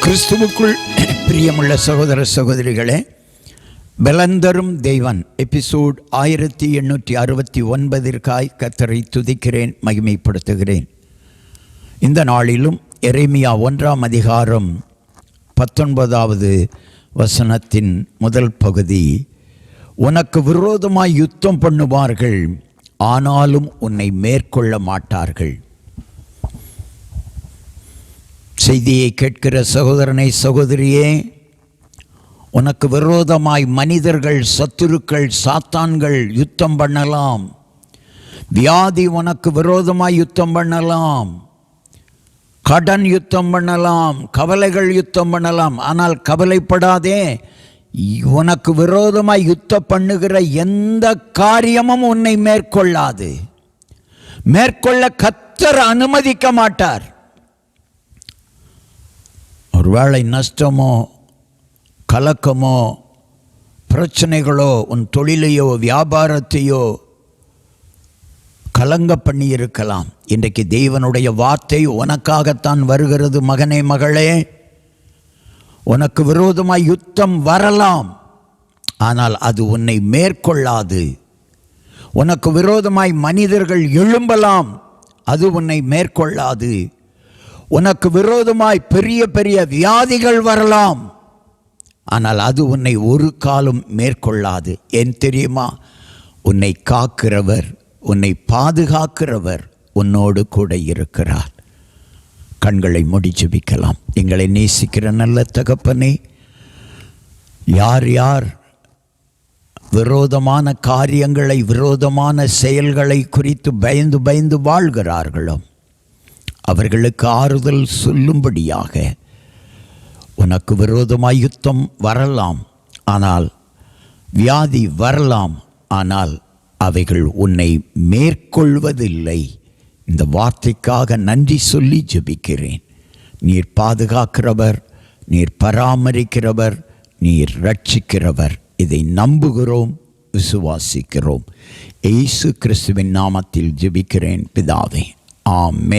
கிறிஸ்துவுக்குள் பிரியமுள்ள சகோதர சகோதரிகளே, பலந்தரும் தேவன் எபிசோட் 1869 கர்த்தரை துதிக்கிறேன், மகிமைப்படுத்துகிறேன். இந்த நாளிலும் எரேமியா 1ஆம் அதிகாரம் 19வது வசனத்தின் முதல் பகுதி, உனக்கு விரோதமாய் யுத்தம் பண்ணுவார்கள், ஆனாலும் உன்னை மேற்கொள்ள மாட்டார்கள். செய்தியை கேட்கிற சகோதரனை சகோதரியே, உனக்கு விரோதமாய் மனிதர்கள், சத்துருக்கள், சாத்தான்கள் யுத்தம் பண்ணலாம். வியாதி உனக்கு விரோதமாய் யுத்தம் பண்ணலாம், கடன் யுத்தம் பண்ணலாம், கவலைகள் யுத்தம் பண்ணலாம். ஆனால் கவலைப்படாதே, உனக்கு விரோதமாய் யுத்தம் பண்ணுகிற எந்த காரியமும் உன்னை மேற்கொள்ளாது. மேற்கொள்ள கர்த்தர் அனுமதிக்க மாட்டார். ஒருவேளை நஷ்டமோ கலக்கமோ பிரச்சனைகளோ உன் தொழிலையோ வியாபாரத்தையோ கலங்க பண்ணி இருக்கலாம். இன்றைக்கு தேவனுடைய வார்த்தை உனக்காகத்தான் வருகிறது. மகனே, மகளே, உனக்கு விரோதமாய் யுத்தம் வரலாம், ஆனால் அது உன்னை மேற்கொள்ளாது. உனக்கு விரோதமாய் மனிதர்கள் எழும்பலாம், அது உன்னை மேற்கொள்ளாது. உனக்கு விரோதமாய் பெரிய பெரிய வியாதிகள் வரலாம், ஆனால் அது உன்னை ஒரு காலம் மேற்கொள்ளாது. ஏன் தெரியுமா? உன்னை காக்கிறவர், உன்னை பாதுகாக்கிறவர் உன்னோடு கூட இருக்கிறார். கண்களை மூடி ஜெபிக்கலாம். எங்களை நேசிக்கிற நல்ல தகப்பனே, யார் யார் விரோதமான காரியங்களை, விரோதமான செயல்களை குறித்து பயந்து பயந்து வாழ்கிறார்களோ அவர்களுக்கு ஆறுதல் சொல்லும்படியாக, உனக்கு விரோதமாய் யுத்தம் வரலாம், ஆனால் வியாதி வரலாம், ஆனால் அவைகள் உன்னை மேற்கொள்வதில்லை. இந்த வார்த்தைக்காக நன்றி சொல்லி ஜெபிக்கிறேன். நீர் பாதுகாக்கிறவர், நீர் பராமரிக்கிறவர், நீர் ரட்சிக்கிறவர். இதை நம்புகிறோம், விசுவாசிக்கிறோம். இயேசு கிறிஸ்துவின் நாமத்தில் ஜெபிக்கிறேன் பிதாவே, ஆமென்.